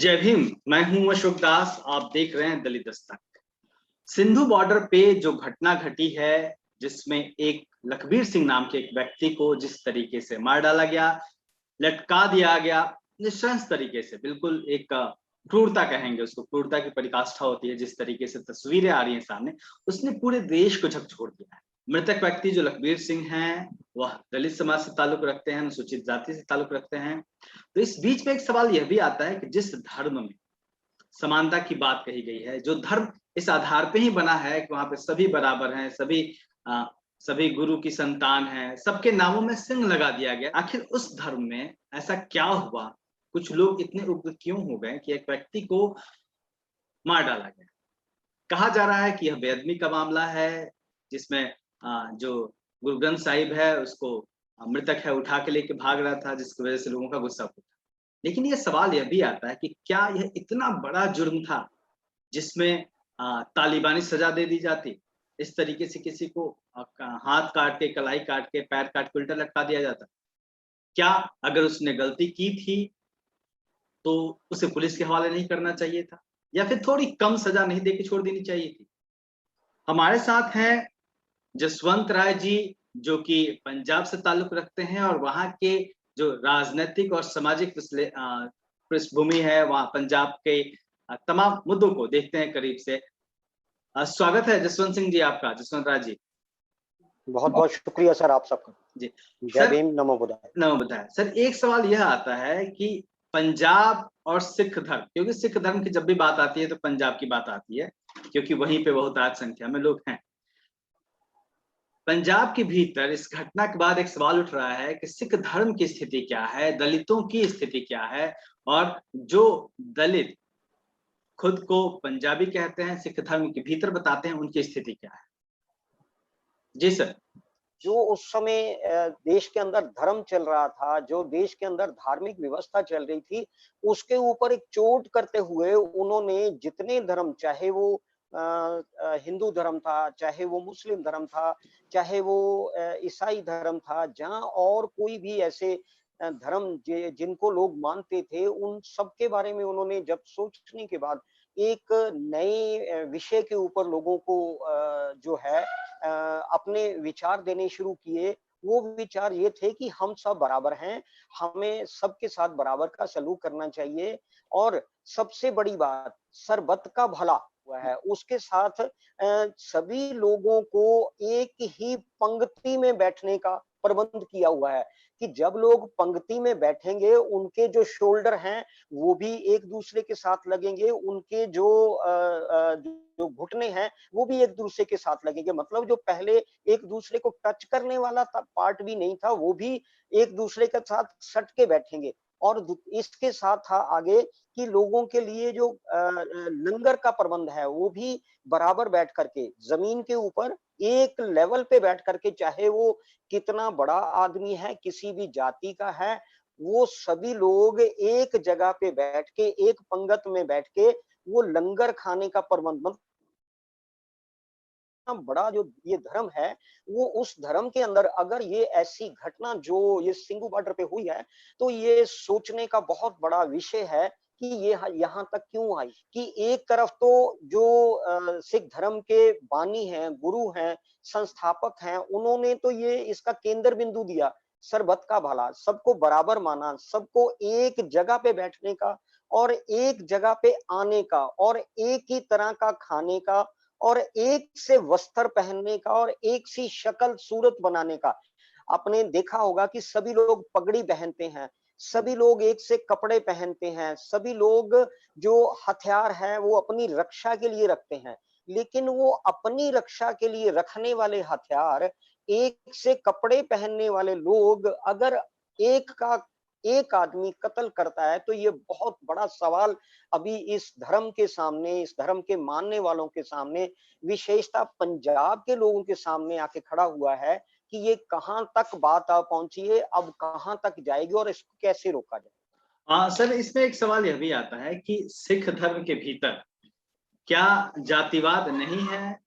जय भीम। मैं हूं अशोक दास। आप देख रहे हैं दलित दस्तक। सिंधु बॉर्डर पे जो घटना घटी है, जिसमें एक लखबीर सिंह नाम के एक व्यक्ति को जिस तरीके से मार डाला गया, लटका दिया गया, निशंस तरीके से, बिल्कुल एक क्रूरता कहेंगे उसको, क्रूरता की पराकाष्ठा होती है। जिस तरीके से तस्वीरें आ रही हैं सामने, उसने पूरे देश को झकझोर दिया है। मृतक व्यक्ति जो लखबीर सिंह हैं, वह दलित समाज से ताल्लुक रखते हैं, अनुसूचित जाति से ताल्लुक रखते हैं। तो इस बीच में एक सवाल यह भी आता है कि जिस धर्म में समानता की बात कही गई है, जो धर्म इस आधार पे ही बना है कि वहां पे सभी बराबर हैं, सभी गुरु की संतान हैं, सबके नामों में सिंह लगा दिया गया, आखिर उस धर्म में ऐसा क्या हुआ? कुछ लोग इतने उग्र क्यों हो गए कि एक व्यक्ति को मार डाला गया? कहा जा रहा है कि यह बेअदबी का मामला है, जिसमें जो गुरु ग्रंथ साहिब है उसको मृतक है उठा के लेके भाग रहा था, जिसकी वजह से लोगों का गुस्सा फूटा। लेकिन ये सवाल यह भी आता है कि क्या यह इतना बड़ा जुर्म था जिसमें तालिबानी सजा दे दी जाती? इस तरीके से किसी को हाथ काट के, कलाई काट के, पैर काट के उल्टा लटका दिया जाता? क्या अगर उसने गलती की थी तो उसे पुलिस के हवाले नहीं करना चाहिए था, या फिर थोड़ी कम सजा नहीं देके छोड़ देनी चाहिए थी? हमारे साथ हैं जसवंत राय जी, जो कि पंजाब से ताल्लुक रखते हैं और वहाँ के जो राजनीतिक और सामाजिक पृष्ठभूमि है, वहाँ पंजाब के तमाम मुद्दों को देखते हैं करीब से। स्वागत है जसवंत सिंह जी आपका, जसवंत राय जी। बहुत बहुत शुक्रिया सर आप सबका जी जय भीम, नमो बुद्धाय। नमो बुद्धाय। सर, एक सवाल यह आता है कि पंजाब और सिख धर्म, क्योंकि सिख धर्म की जब भी बात आती है तो पंजाब की बात आती है, क्योंकि वहीं पे बहुतायत संख्या में लोग हैं। पंजाब के भीतर इस घटना के बाद एक सवाल उठ रहा है कि सिख धर्म की स्थिति क्या है, दलितों की स्थिति क्या है, और जो दलित खुद को पंजाबी कहते हैं, सिख धर्म के भीतर बताते हैं, उनकी स्थिति क्या है? जी सर। जो उस समय देश के अंदर धर्म चल रहा था, जो देश के अंदर धार्मिक व्यवस्था चल रही थी, उसके ऊपर एक चोट करते हुए उन्होंने जितने धर्म, चाहे वो हिंदू धर्म था, चाहे वो मुस्लिम धर्म था, चाहे वो ईसाई धर्म था, जहाँ और कोई भी ऐसे धर्म जिनको लोग मानते थे, उन सब के बारे में उन्होंने जब सोचने के बाद एक नए विषय के ऊपर लोगों को जो है अपने विचार देने शुरू किए। वो विचार ये थे कि हम सब बराबर हैं, हमें सबके साथ बराबर का सलूक करना चाहिए, और सबसे बड़ी बात, सरबत का भला हुआ है, उसके साथ सभी लोगों को एक ही पंक्ति में बैठने का प्रबंध किया हुआ है कि जब लोग पंक्ति में बैठेंगे, उनके जो शोल्डर हैं वो भी एक दूसरे के साथ लगेंगे, उनके जो घुटने हैं वो भी एक दूसरे के साथ लगेंगे। मतलब जो पहले एक दूसरे को टच करने वाला पार्ट भी नहीं था, वो भी एक दूसरे के साथ सट के बैठेंगे। और इसके साथ था आगे कि लोगों के लिए जो लंगर का प्रबंध है वो भी बराबर बैठ करके, जमीन के ऊपर एक लेवल पे बैठ करके, चाहे वो कितना बड़ा आदमी है, किसी भी जाति का है, वो सभी लोग एक जगह पे बैठ के, एक पंगत में बैठ के वो लंगर खाने का प्रबंध, बड़ा जो ये धर्म है, वो उस धर्म के अंदर अगर ये ऐसी घटना जो ये सिंगू बॉर्डर पे हुई है, तो ये सोचने का बहुत बड़ा विषय है कि ये यहाँ तक क्यों आई। कि एक तरफ तो जो सिख धर्म के बानी हैं, गुरु हैं, संस्थापक हैं, उन्होंने तो ये इसका केंद्र बिंदु दिया, सरबत का भला, सबको बराबर माना, सबको एक जगह पे बैठने का और एक जगह पे आने का और एक ही तरह का खाने का और एक से वस्त्र पहनने का और एक सी शक्ल सूरत बनाने का। आपने देखा होगा कि सभी लोग पगड़ी पहनते हैं, सभी लोग एक से कपड़े पहनते हैं, सभी लोग जो हथियार है वो अपनी रक्षा के लिए रखते हैं, लेकिन वो अपनी रक्षा के लिए रखने वाले हथियार, एक से कपड़े पहनने वाले लोग अगर एक आदमी कत्ल करता है, तो ये बहुत बड़ा सवाल अभी इस धर्म के सामने, इस धर्म के मानने वालों के सामने, विशेषता पंजाब के लोगों के सामने आके खड़ा हुआ है कि ये कहां तक बात आ पहुंची है, अब कहां तक जाएगी और इसको कैसे रोका जाए। सर, इसमें एक सवाल यह भी आता है कि सिख धर्म के भीतर क्या जातिवाद नहीं है?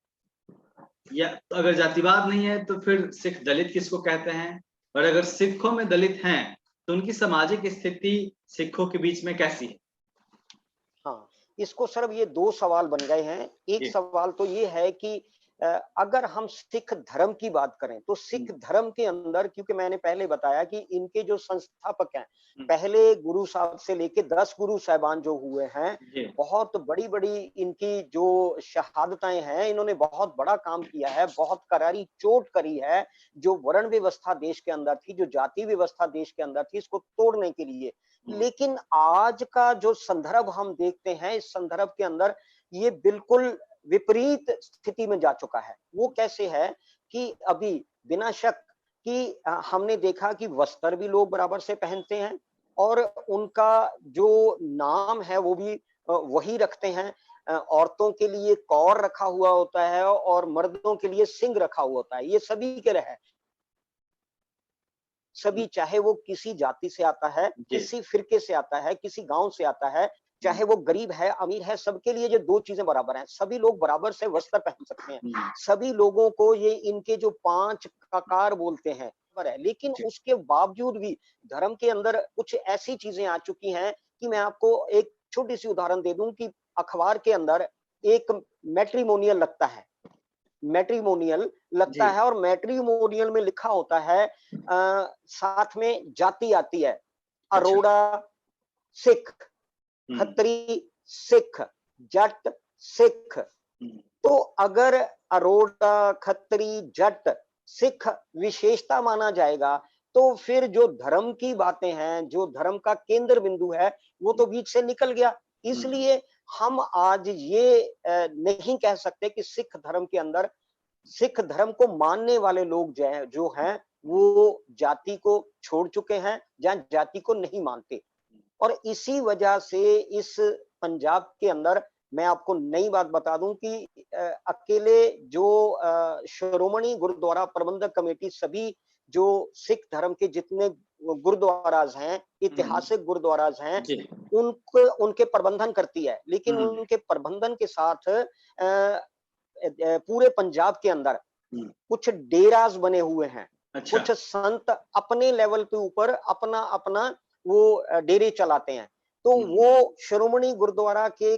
या अगर जातिवाद नहीं है तो फिर सिख दलित किसको कहते हैं? और अगर सिखों में दलित हैं तो उनकी सामाजिक स्थिति सिखों के बीच में कैसी है? इसको सर ये दो सवाल बन गए हैं। एक जी। सवाल तो ये है कि अगर हम सिख धर्म की बात करें तो सिख धर्म के अंदर, क्योंकि मैंने पहले बताया कि इनके जो संस्थापक हैं, पहले गुरु साहब से लेके 10 गुरु साहिबान जो हुए हैं, जी। बहुत बड़ी-बड़ी इनकी जो शहादतें हैं, इन्होंने बहुत बड़ा काम किया है, बहुत करारी चोट करी है, जो वर्ण व्यवस्था देश के अंदर थी, जो जाति व्यवस्था देश के अंदर थी, इसको तोड़ने के लिए। लेकिन आज का जो संदर्भ हम देखते हैं, इस संदर्भ के अंदर ये बिल्कुल विपरीत स्थिति में जा चुका है। वो कैसे है कि अभी बिना शक कि हमने देखा कि वस्त्र भी लोग बराबर से पहनते हैं और उनका जो नाम है वो भी वही रखते हैं। औरतों के लिए कौर रखा हुआ होता है और मर्दों के लिए सिंह रखा हुआ होता है। ये सभी के रहे, सभी, चाहे वो किसी जाति से आता है, जी। किसी फिरके से आता है, किसी गांव से आता है, चाहे वो गरीब है, अमीर है, सबके लिए ये दो चीजें बराबर हैं। सभी लोग बराबर से वस्त्र पहन सकते हैं। सभी लोगों को ये इनके जो 5 ककार बोलते हैं, बराबर है। लेकिन जी। उसके बावजूद भी धर्म के अंदर कुछ ऐसी चीजें आ चुकी हैं कि मैं आपको एक छोटी सी उदाहरण दे दूं कि अखबार के अंदर एक मैट्रिमोनियल लगता है, मैट्रिमोनियल लगता जी। है और मैट्रिमोनियल में लिखा होता है, साथ में जाति आती है, अच्छा। अरोड़ा सिख, हम्म। खत्री सिख, जट सिख। हम्म। तो अगर अरोड़ा, खत्री, जट, सिख विशेषता माना जाएगा, तो फिर जो धर्म की बातें हैं, जो धर्म का केंद्र बिंदु है, वो तो बीच से निकल गया। इसलिए हम आज ये नहीं कह सकते कि सिख धर्म के अंदर, सिख धर्म को मानने वाले लोग जो हैं वो जाति को छोड़ चुके हैं या जाति को नहीं मानते। और इसी वजह से इस पंजाब के अंदर मैं आपको नई बात बता दूं कि अकेले जो श्रोमणी गुरुद्वारा प्रबंधक कमेटी, सभी जो सिख धर्म के जितने गुरुद्वाराज हैं, ऐतिहासिक गुरुद्वाराज हैं, जी। उनके प्रबंधन करती है। लेकिन उनके प्रबंधन के साथ पूरे पंजाब के अंदर कुछ डेरास बने हुए हैं। अच्छा। कुछ संत अपने लेवल के ऊपर अपना अपना वो डेरे चलाते हैं। तो वो श्रोमणी गुरुद्वारा के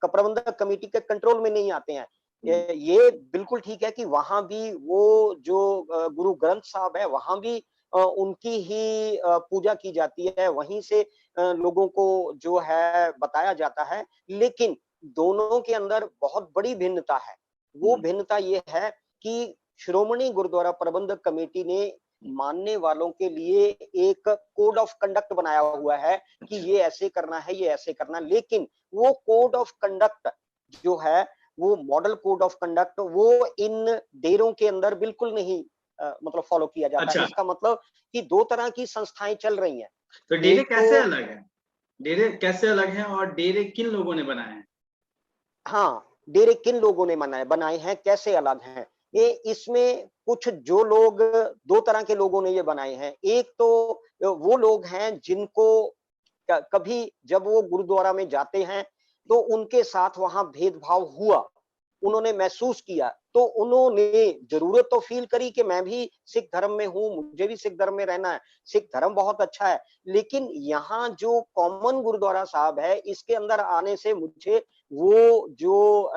प्रबंधक कमेटी के कंट्रोल में नहीं आते हैं। ये बिल्कुल ठीक है कि वहां भी वो जो गुरु ग्रंथ साहब है, वहां भी उनकी ही पूजा की जाती है, वहीं से लोगों को जो है बताया जाता है। लेकिन दोनों के अंदर बहुत बड़ी भिन्नता है। वो भिन्नता ये है कि श्रोमणी गुरुद्वारा प्रबंधक कमेटी ने मानने वालों के लिए एक कोड ऑफ कंडक्ट बनाया हुआ है कि ये ऐसे करना है, ये ऐसे करना। लेकिन वो कोड ऑफ कंडक्ट जो है, वो मॉडल कोड ऑफ कंडक्ट, वो इन डेरों के अंदर बिल्कुल नहीं मतलब फॉलो किया जाता। अच्छा। इसका मतलब कि दो तरह की संस्थाएं चल रही हैं। तो डेरे एक कैसे तो अलग है? डेरे कैसे अलग हैं और डेरे किन लोगों ने बनाए हैं? हाँ, डेरे किन लोगों ने बनाए हैं, कैसे अलग हैं? ये इसमें कुछ जो लोग, दो तरह के लोगों ने ये बनाए हैं। एक तो वो लोग हैं जिनको कभी जब वो गुरुद्वारा में जाते हैं तो उनके साथ वहां भेदभाव हुआ, उन्होंने महसूस किया, तो उन्होंने जरूरत तो फील करी कि मैं भी सिख धर्म में हूँ, मुझे भी सिख धर्म में रहना है, सिख धर्म बहुत अच्छा है। लेकिन यहाँ जो कॉमन गुरुद्वारा साहब है, इसके अंदर आने से मुझे वो जो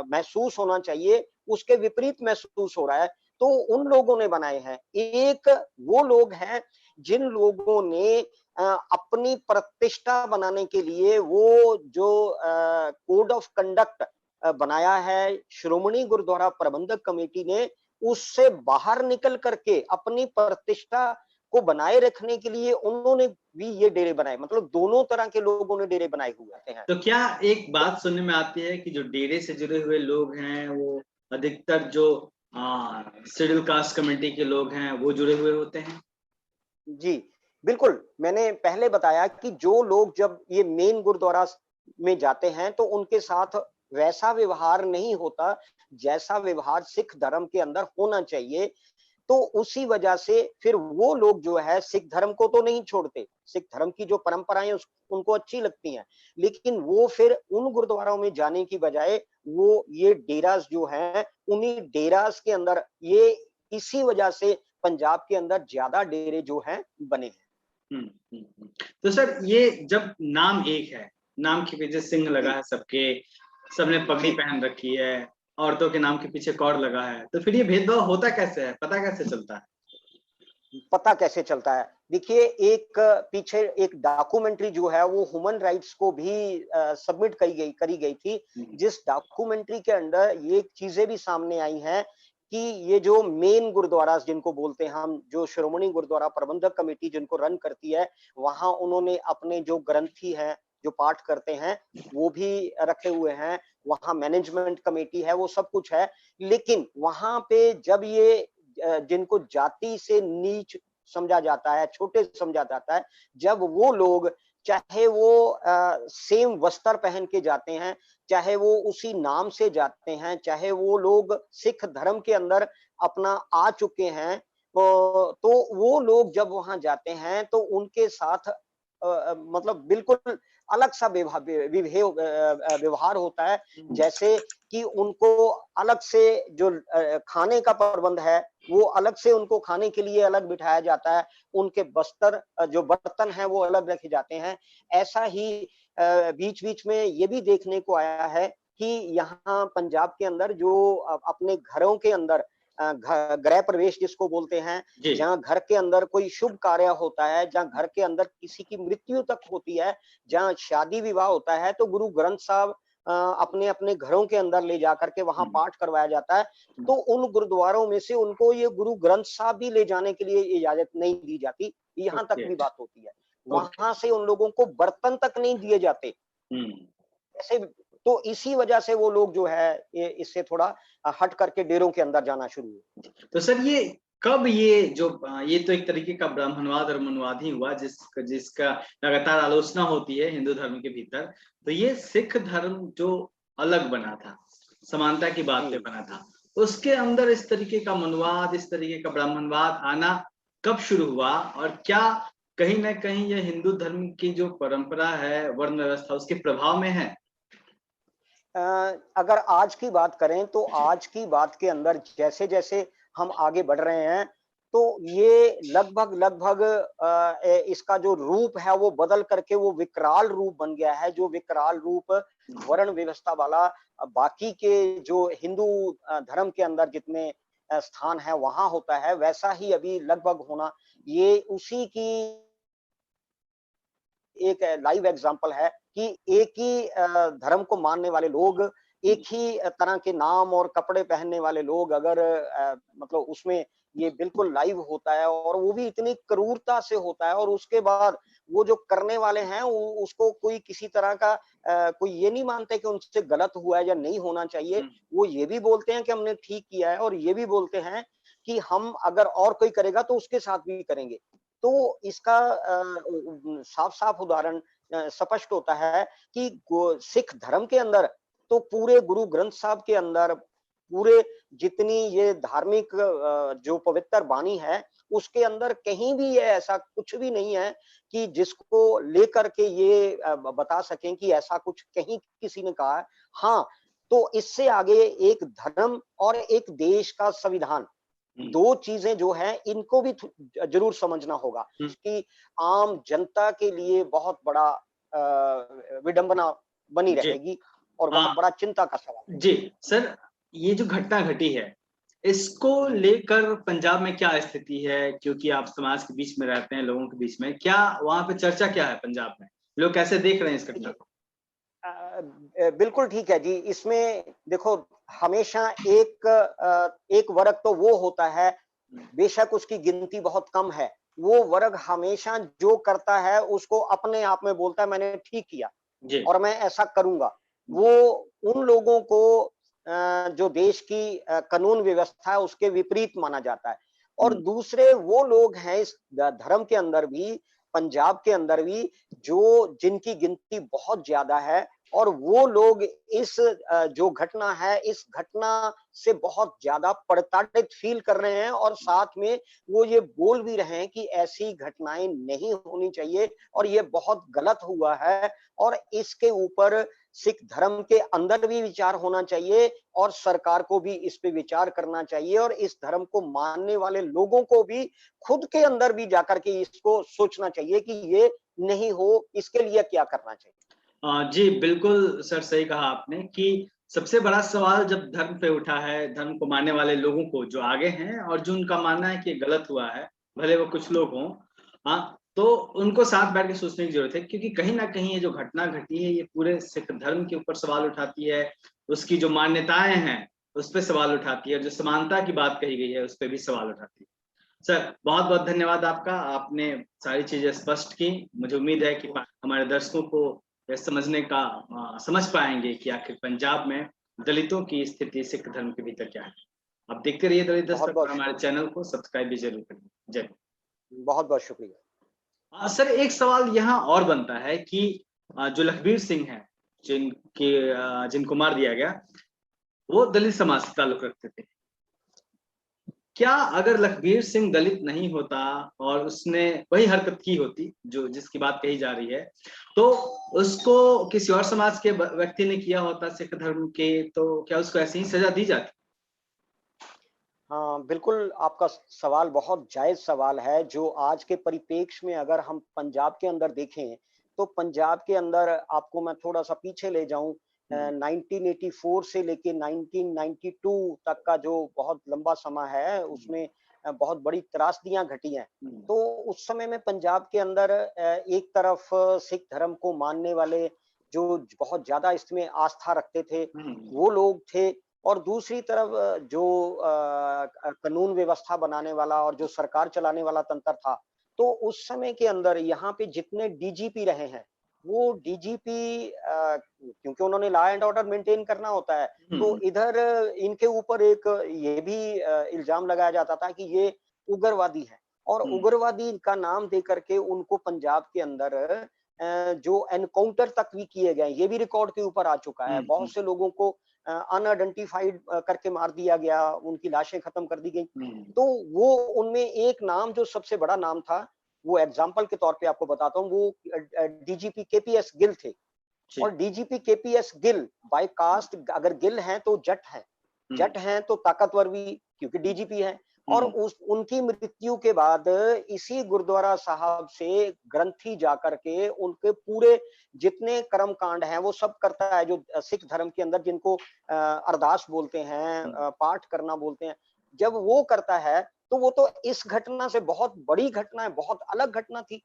महसूस होना चाहिए, उसके विपरीत महसूस हो रहा है। तो उन लोगों ने बनाए हैं। एक वो लोग हैं जिन लोगों ने अपनी प्रतिष्ठा बनाने के लिए वो जो कोड ऑफ कंडक्ट बनाया है श्रोमणी गुरुद्वारा प्रबंधक कमेटी ने, उससे बाहर निकल करके अपनी प्रतिष्ठा को बनाए रखने के लिए उन्होंने भी ये डेरे बनाए। मतलब दोनों तरह के लोगों ने डेरे बनाए हुए हैं। तो क्या एक बात सुनने में आती है कि जो डेरे से जुड़े हुए लोग हैं वो अधिकतर जो शेड्यूल कास्ट कम्युनिटी के लोग हैं वो जुड़े हुए होते हैं? जी, बिल्कुल। मैंने पहले बताया कि जो लोग जब ये मेन गुरुद्वारा में जाते हैं तो उनके साथ वैसा व्यवहार नहीं होता जैसा व्यवहार सिख धर्म के अंदर होना चाहिए। तो उसी वजह से फिर वो लोग जो है सिख धर्म को तो नहीं छोड़ते। सिख धर्म की जो परंपराएं उनको अच्छी लगती हैं, लेकिन वो फिर उन गुरुद्वारों में जाने की बजाय वो ये डेरास जो हैं, उन्हीं डेरास के अंदर ये इसी वजह से पंजाब के अंदर ज्यादा डेरे जो हैं बने हैं। तो सर ये जब नाम एक है नाम के पीछे सिंह लगा है सबके, सबने पगड़ी पहन रखी है, औरतों के नाम के पीछे कौर लगा है, तो फिर ये भेदभाव होता कैसे है, पता कैसे चलता है? पता कैसे चलता है? देखिए, एक पीछे एक डॉक्यूमेंट्री जो है वो ह्यूमन राइट्स को भी सबमिट करी गई थी, जिस डॉक्यूमेंट्री के अंदर ये चीजें भी सामने आई हैं कि ये जो मेन गुरुद्वारा जिनको बोलते हैं हम, जो श्रोमणी गुरुद्वारा प्रबंधक कमेटी जिनको रन करती है, वहां उन्होंने अपने जो ग्रंथी हैं, जो पाठ करते हैं, वो भी रखे हुए हैं, वहां मैनेजमेंट कमेटी है, वो सब कुछ है। लेकिन वहां पे जब ये जिनको जाति से नीच समझा जाता है, छोटे समझा जाता है, जब वो लोग चाहे वो सेम वस्त्र पहन के जाते हैं, चाहे वो उसी नाम से जाते हैं, चाहे वो लोग सिख धर्म के अंदर अपना आ चुके हैं, तो वो लोग जब वहां जाते हैं तो उनके साथ मतलब बिल्कुल अलग सा व्यवहार होता है। जैसे कि उनको अलग से जो खाने का प्रबंध है, वो अलग से उनको खाने के लिए अलग बिठाया जाता है, उनके बस्तर जो बर्तन हैं वो अलग रखे जाते हैं। ऐसा ही बीच-बीच में ये भी देखने को आया है कि यहाँ पंजाब के अंदर जो अपने घरों के अंदर गृह प्रवेश जिसको बोलते हैं, जी। जहाँ घर के अंदर कोई शुभ कार्य होता है, जहाँ घर के अंदर किसी की मृत्यु तक होती है, जहाँ शादी विवाह होता है, तो गुरु ग्रंथ साहब अपने अपने घरों के अंदर ले जाकर के वहां पाठ करवाया जाता है। तो उन गुरुद्वारों में से उनको ये गुरु ग्रंथ साहब भी ले जाने के लिए इजाजत नहीं दी जाती, यहाँ तक ओके। भी बात होती है। वहां से उन लोगों को बर्तन तक नहीं दिए जाते ऐसे। तो इसी वजह से वो लोग जो है ये इससे थोड़ा हट करके डेरों के अंदर जाना शुरू हुए। तो सर ये कब ये जो ये तो एक तरीके का ब्राह्मणवाद और मनुवाद ही हुआ जिसका लगातार आलोचना होती है हिंदू धर्म के भीतर। तो ये सिख धर्म जो अलग बना था, समानता की बात पे बना था, उसके अंदर इस तरीके का मनुवाद, इस तरीके का ब्राह्मणवाद आना कब शुरू हुआ, और क्या कहीं ना कहीं ये हिंदू धर्म की जो परंपरा है, वर्ण व्यवस्था, उसके प्रभाव में है? अगर आज की बात करें तो आज की बात के अंदर जैसे जैसे हम आगे बढ़ रहे हैं, तो ये लगभग लगभग इसका जो रूप है वो बदल करके वो विकराल रूप बन गया है, जो विकराल रूप वर्ण व्यवस्था वाला बाकी के जो हिंदू धर्म के अंदर जितने स्थान है वहां होता है, वैसा ही अभी लगभग होना, ये उसी की एक लाइव एग्जांपल है कि एक ही धर्म को मानने वाले लोग, एक ही तरह के नाम और कपड़े पहनने वाले लोग अगर मतलब उसमें ये बिल्कुल लाइव होता है और वो भी इतनी क्रूरता से होता है, और उसके बाद वो जो करने वाले हैं उसको कोई किसी तरह का कोई ये नहीं मानते कि उनसे गलत हुआ है या नहीं होना चाहिए। वो ये भी बोलते हैं कि हमने ठीक किया है, और ये भी बोलते हैं कि हम अगर और कोई करेगा तो उसके साथ भी करेंगे। तो इसका साफ-साफ उदाहरण स्पष्ट होता है कि सिख धर्म के अंदर तो पूरे गुरु ग्रंथ साहब के अंदर पूरे जितनी ये धार्मिक जो पवित्र वाणी है, उसके अंदर कहीं भी ये ऐसा कुछ भी नहीं है कि जिसको लेकर के ये बता सकें कि ऐसा कुछ कहीं किसी ने कहा है। हाँ, तो इससे आगे एक धर्म और एक देश का संविधान, दो चीजें जो हैं इनको भी जरूर समझना होगा कि आम जनता के लिए बहुत बड़ा विडंबना बनी रहेगी और बहुत बड़ा चिंता का सवाल। जी सर, ये जो घटना घटी है, इसको लेकर पंजाब में क्या स्थिति है? क्योंकि आप समाज के बीच में रहते हैं, लोगों के बीच में, क्या वहां पे चर्चा क्या है पंजाब में? लोग कैसे देख रहे हैं इस घटना को? बिल्कुल ठीक है जी। इसमें देखो, हमेशा एक वर्ग तो वो होता है, बेशक उसकी गिनती बहुत कम है, वो वर्ग हमेशा जो करता है उसको अपने आप में बोलता है मैंने ठीक किया और मैं ऐसा करूंगा। वो उन लोगों को जो देश की कानून व्यवस्था है उसके विपरीत माना जाता है। और दूसरे वो लोग हैं इस धर्म के अंदर भी, पंजाब के अंदर भी, जो जिनकी गिनती बहुत ज्यादा है, और वो लोग इस जो घटना है, इस घटना से बहुत ज्यादा प्रताड़ित फील कर रहे हैं, और साथ में वो ये बोल भी रहे हैं कि ऐसी घटनाएं नहीं होनी चाहिए और ये बहुत गलत हुआ है, और इसके ऊपर सिख धर्म के अंदर भी विचार होना चाहिए और सरकार को भी इस पे विचार करना चाहिए, और इस धर्म को मानने वाले लोगों को भी खुद के अंदर भी जाकर के इसको सोचना चाहिए कि ये नहीं हो, इसके लिए क्या करना चाहिए। जी, बिल्कुल सर, सही कहा आपने कि सबसे बड़ा सवाल जब धर्म पे उठा है, धर्म को मानने वाले लोगों को जो आगे हैं और जो उनका मानना है कि ये गलत हुआ है, भले वो कुछ लोग हों, हाँ, तो उनको साथ बैठ के सोचने की ज़रूरत है क्योंकि कहीं न कहीं ये जो घटना घटी है, ये पूरे सिख धर्म के ऊपर सवाल उठाती है, उसकी जो मान्यताएँ हैं, उस पे सवाल उठाती है और जो समानता की बात कही गई है, उस पे भी सवाल उठाती है। सर, बहुत-बहुत धन्यवाद आपका, आपने सारी चीज़ें स्पष्ट की। मुझे उम्मीद है कि हमारे दर्शकों को ये समझने का समझ पाएँगे कि आखिर पंजाब में दलितों की स्थिति सिख धर्म के भीतर क्या है। आप देखते रहिए दलित बहुत दस्तक और बहुत हमारे चैनल को सब्सक्राइब भी ज़रूर करिए। जय बहुत बहुत शुक्रिया। सर, एक सवाल यहाँ और बनता है कि जो लखबीर सिंह हैं, जिनको मार दिया गया, वो दलित समाज से ताल्लुक रखते थे। क्या अगर लखबीर सिंह दलित नहीं होता और उसने वही हरकत की होती जो जिसकी बात कही जा रही है, तो उसको किसी और समाज के व्यक्ति ने किया होता सिख धर्म के, तो क्या उसको ऐसे ही सजा दी जाती? हाँ, बिल्कुल आपका सवाल बहुत जायज़ सवाल है, जो आज के परिप्रेक्ष्य में अगर हम पंजाब के अंदर देखें, तो पंजाब के अंदर आपको मैं थोड़ा-सा पीछे ले जाऊँ 1984 से लेके 1992 तक का जो बहुत लंबा समय है, उसमें बहुत बड़ी त्रासदियाँ घटी हैं। हुँ, तो उस समय में पंजाब के अंदर एक तरफ सिख धर्म को मानने वाले, जो बहुत ज़्यादा इसमें आस्था रखते थे, हुँ, वो लोग थे। और दूसरी तरफ जो कानून व्यवस्था बनाने वाला और जो सरकार चलाने वाला तंत्र था, तो उस समय के अंदर यहाँ पे जितने डीजीपी रहे हैं, वो डीजीपी क्योंकि उन्होंने लॉ एंड ऑर्डर मेंटेन करना होता है, तो हुँ, इधर इनके ऊपर एक ये भी इल्ज़ाम लगाया जाता था कि ये उग्रवादी हैं और हुँ, उग्रवादी का नाम दे करके उनको पंजाब के अंदर जो एनकाउंटर तक भी किए गए, ये भी रिकॉर्ड के ऊपर आ चुका है। हुँ, हुँ, बहुत से लोगों को अनआइडेंटिफाइड करके मार दिया गया, उनकी लाशें खत्म कर दी गई। हुँ, तो वो उनमें एक नाम जो सबसे बड़ा नाम था, वो एग्ज़ाम्पल के तौर पे आपको बताता हूँ, वो डीजीपी केपीएस गिल थे। जी, और DGP KPS Gill by caste अगर गिल हैं तो जट हैं। हुँ, जट हैं तो ताकतवर भी क्योंकि डीजीपी हैं। और हुँ, उस उनकी मृत्यु के बाद इसी गुरुद्वारा साहब से ग्रंथी जाकर के उनके पूरे जितने कर्म कांड हैं वो सब करता है, जो सिख धर्म के अंदर जिनको अरदास बोलते हैं, हुँ, पाठ करना बोलते हैं। जब वो करता है तो वो तो इस घटना से बहुत बड़ी घटना है, बहुत अलग घटना थी।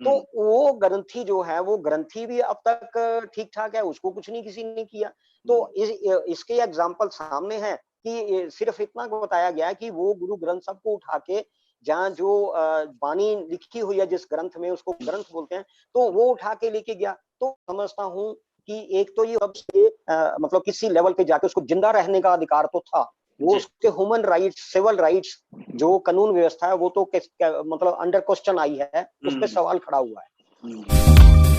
तो हुँ, वो ग्रंथी जो है, वो ग्रंथी भी अब तक ठीक-ठाक है, उसको कुछ नहीं किसी ने किया। तो हुँ, इसके एग्ज़ाम्पल सामने हैं कि सिर्फ़ इतना बताया गया है कि वो गुरु ग्रंथ साहब को उठा के जहाँ जो बानी लिखी हुई है जिस ग्रंथ में, उसको ग्रंथ बोलते हैं, तो वो उठा के लेके गया। तो समझता हूँ कि एक तो ये सबसे मतलब किसी लेवल पे जाके उसको ज़िंदा रहने का अधिकार तो था। वो जी, उसके ह्यूमन राइट्स, सिविल राइट्स जो कानून व्यवस्था है, वो तो मतलब अंडर क्वेश्चन आई है, उस पे हुँ, सवाल खड़ा हुआ है। हुँ।